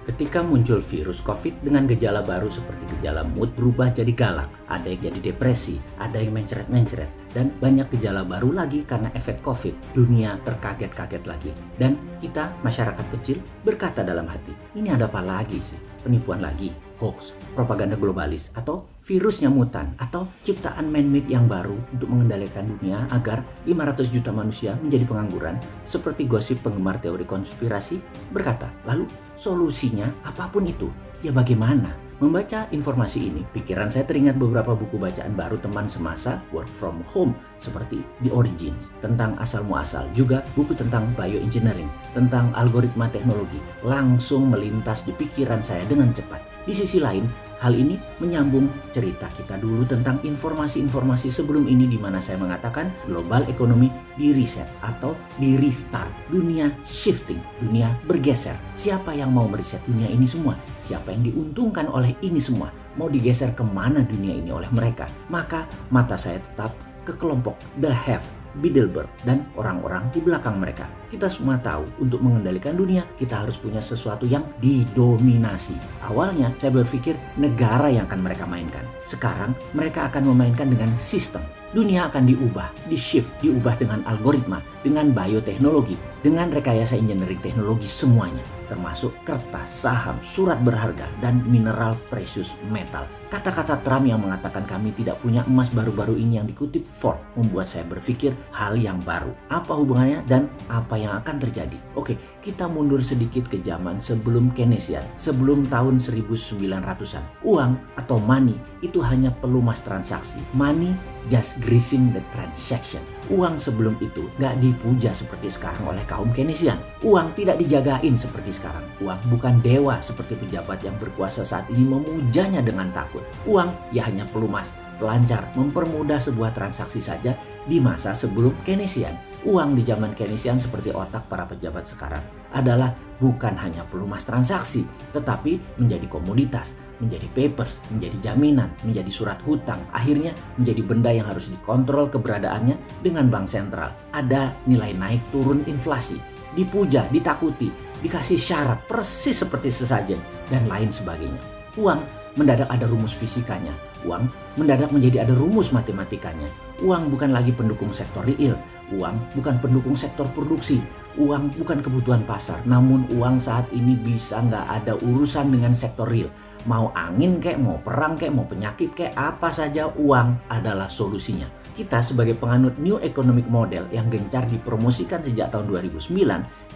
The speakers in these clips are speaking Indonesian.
Ketika muncul virus COVID dengan gejala baru seperti gejala mood berubah jadi galak, ada yang jadi depresi, ada yang mencret-mencret, dan banyak gejala baru lagi karena efek COVID. Dunia terkaget-kaget lagi. Dan kita, masyarakat kecil, berkata dalam hati, ini ada apa lagi sih? Penipuan lagi, hoax, propaganda globalis, atau virusnya mutan, atau ciptaan man-made yang baru untuk mengendalikan dunia agar 500 juta manusia menjadi pengangguran, seperti gosip penggemar teori konspirasi berkata, lalu solusinya apapun itu, ya bagaimana? Membaca informasi ini, pikiran saya teringat beberapa buku bacaan baru teman semasa work from home seperti The Origins, tentang asal muasal, juga buku tentang bioengineering, tentang algoritma teknologi, langsung melintas di pikiran saya dengan cepat. Di sisi lain, hal ini menyambung cerita kita dulu tentang informasi-informasi sebelum ini di mana saya mengatakan global ekonomi di reset atau di restart. Dunia shifting, dunia bergeser. Siapa yang mau mereset dunia ini semua? Siapa yang diuntungkan oleh ini semua? Mau digeser kemana dunia ini oleh mereka? Maka mata saya tetap ke kelompok The Have, Bilderberg, dan orang-orang di belakang mereka. Kita semua tahu untuk mengendalikan dunia kita harus punya sesuatu yang didominasi. Awalnya saya berpikir negara yang akan mereka mainkan. Sekarang mereka akan memainkan dengan sistem. Dunia akan diubah, di-shift, diubah dengan algoritma, dengan bioteknologi, dengan rekayasa engineering teknologi semuanya, termasuk kertas, saham, surat berharga, dan mineral precious metal. Kata-kata Trump yang mengatakan kami tidak punya emas baru-baru ini yang dikutip Ford membuat saya berpikir hal yang baru. Apa hubungannya dan apa yang akan terjadi? Oke, kita mundur sedikit ke zaman sebelum Keynesian, sebelum tahun 1900-an. Uang atau money itu hanya pelumas transaksi. Money just greasing the transaction. Uang sebelum itu gak dipuja seperti sekarang oleh kaum Keynesian. Uang tidak dijagain seperti sekarang. Uang bukan dewa seperti pejabat yang berkuasa saat ini memujanya dengan takut. Uang ya hanya pelumas, pelancar, mempermudah sebuah transaksi saja di masa sebelum Keynesian. Uang di zaman Keynesian seperti otak para pejabat sekarang adalah bukan hanya pelumas transaksi, tetapi menjadi komoditas, menjadi papers, menjadi jaminan, menjadi surat hutang, akhirnya menjadi benda yang harus dikontrol keberadaannya dengan bank sentral. Ada nilai naik turun inflasi, dipuja, ditakuti, dikasih syarat persis seperti sesajen, dan lain sebagainya. Uang mendadak ada rumus fisikanya, uang mendadak menjadi ada rumus matematikanya. Uang bukan lagi pendukung sektor real, uang bukan pendukung sektor produksi, uang bukan kebutuhan pasar, namun uang saat ini bisa nggak ada urusan dengan sektor real. Mau angin kek, mau perang kek, mau penyakit kek, apa saja uang adalah solusinya. Kita sebagai penganut New Economic Model yang gencar dipromosikan sejak tahun 2009,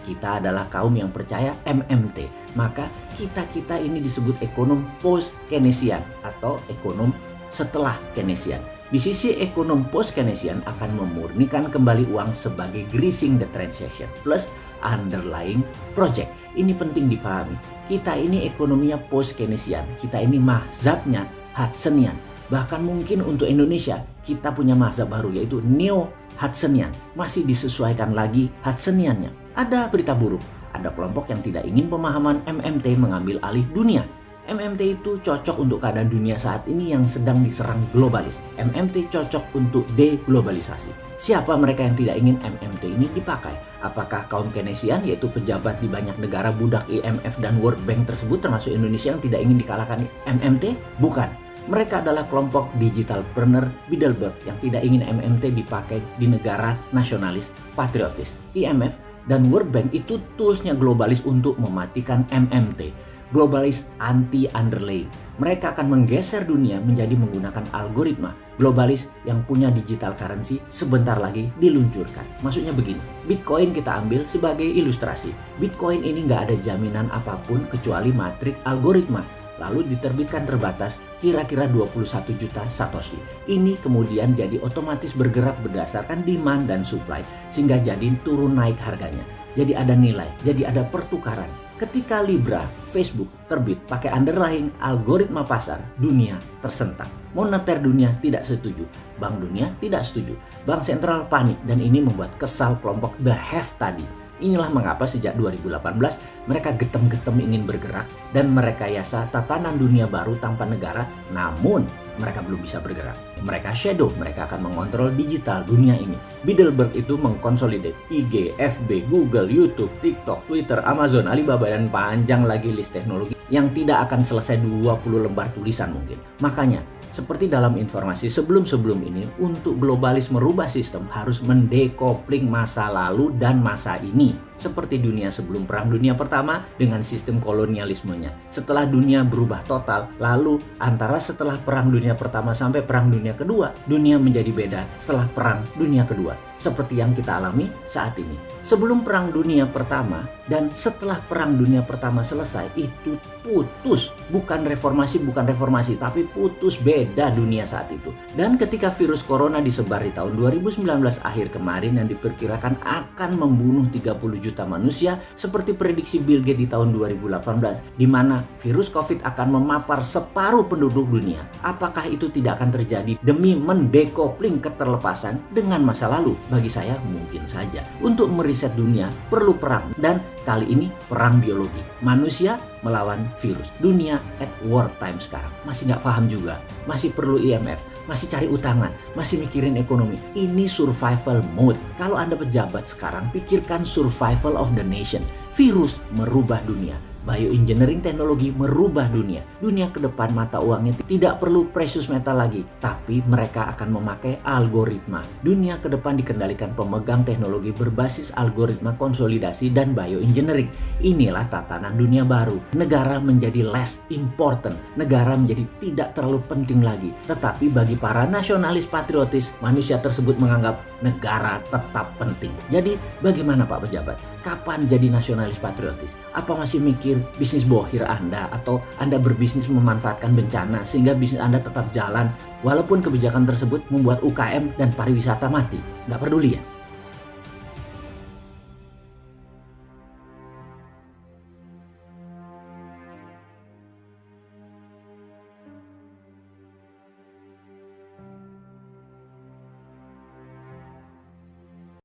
kita adalah kaum yang percaya MMT. Maka kita ini disebut ekonom post-Keynesian atau ekonom setelah Keynesian. Di sisi ekonom post-Keynesian akan memurnikan kembali uang sebagai greasing the transaction plus underlying project. Ini penting dipahami. Kita ini ekonominya post-Keynesian. Kita ini mazhabnya Hudsonian. Bahkan mungkin untuk Indonesia kita punya mazhab baru yaitu Neo-Hudsonian. Masih disesuaikan lagi Hudsoniannya. Ada berita buruk. Ada kelompok yang tidak ingin pemahaman MMT mengambil alih dunia. MMT itu cocok untuk keadaan dunia saat ini yang sedang diserang globalis. MMT cocok untuk deglobalisasi. Siapa mereka yang tidak ingin MMT ini dipakai? Apakah kaum Keynesian yaitu pejabat di banyak negara budak IMF dan World Bank tersebut termasuk Indonesia yang tidak ingin dikalahkan MMT? Bukan. Mereka adalah kelompok digitalpreneur Bilderberg yang tidak ingin MMT dipakai di negara nasionalis patriotis. IMF dan World Bank itu toolsnya globalis untuk mematikan MMT. Globalis anti-underlying. Mereka akan menggeser dunia menjadi menggunakan algoritma. Globalis yang punya digital currency sebentar lagi diluncurkan. Maksudnya begini, Bitcoin kita ambil sebagai ilustrasi. Bitcoin ini nggak ada jaminan apapun kecuali matrik algoritma. Lalu diterbitkan terbatas kira-kira 21 juta Satoshi. Ini kemudian jadi otomatis bergerak berdasarkan demand dan supply. Sehingga jadi turun naik harganya. Jadi ada nilai, jadi ada pertukaran. Ketika Libra, Facebook terbit pakai underlying algoritma pasar, dunia tersentak. Moneter dunia tidak setuju, Bank Dunia tidak setuju, Bank Sentral panik dan ini membuat kesal kelompok The Have tadi. Inilah mengapa sejak 2018 mereka getem-getem ingin bergerak dan merekayasa tatanan dunia baru tanpa negara, namun mereka belum bisa bergerak. Mereka shadow, mereka akan mengontrol digital dunia ini. Bilderberg itu mengkonsolidate IG, FB, Google, YouTube, TikTok, Twitter, Amazon, Alibaba, dan panjang lagi list teknologi yang tidak akan selesai 20 lembar tulisan mungkin. Makanya, seperti dalam informasi sebelum-sebelum ini, untuk globalis merubah sistem harus mendekopling masa lalu dan masa ini. Seperti dunia sebelum Perang Dunia Pertama dengan sistem kolonialismenya. Setelah dunia berubah total, lalu antara setelah Perang Dunia Pertama sampai Perang Dunia Kedua, dunia menjadi beda setelah Perang Dunia Kedua. Seperti yang kita alami saat ini. Sebelum Perang Dunia Pertama dan setelah Perang Dunia Pertama selesai, itu putus. Bukan reformasi, tapi putus, beda dunia saat itu. Dan ketika virus corona disebar di tahun 2019 akhir kemarin yang diperkirakan akan membunuh 30 juta manusia seperti prediksi Bill Gates di tahun 2018, di mana virus COVID akan memapar separuh penduduk dunia. Apakah itu tidak akan terjadi demi mendekopling keterlepasan dengan masa lalu? Bagi saya mungkin saja. Untuk meriset dunia perlu perang, dan kali ini perang biologi. Manusia melawan virus. Dunia at war time sekarang. Masih nggak paham juga. Masih perlu IMF. Masih cari utangan. Masih mikirin ekonomi. Ini survival mode. Kalau Anda pejabat sekarang, pikirkan survival of the nation. Virus merubah dunia. Bioengineering teknologi merubah dunia. Dunia ke depan mata uangnya tidak perlu precious metal lagi, tapi mereka akan memakai algoritma. Dunia ke depan dikendalikan pemegang teknologi berbasis algoritma konsolidasi dan bioengineering. Inilah tatanan dunia baru. Negara menjadi less important. Negara menjadi tidak terlalu penting lagi. Tetapi bagi para nasionalis patriotis, manusia tersebut menganggap negara tetap penting. Jadi bagaimana Pak Pejabat? Kapan jadi nasionalis patriotis? Apa masih mikir bisnis bohir Anda, atau Anda berbisnis memanfaatkan bencana sehingga bisnis Anda tetap jalan walaupun kebijakan tersebut membuat UKM dan pariwisata mati? Nggak peduli ya?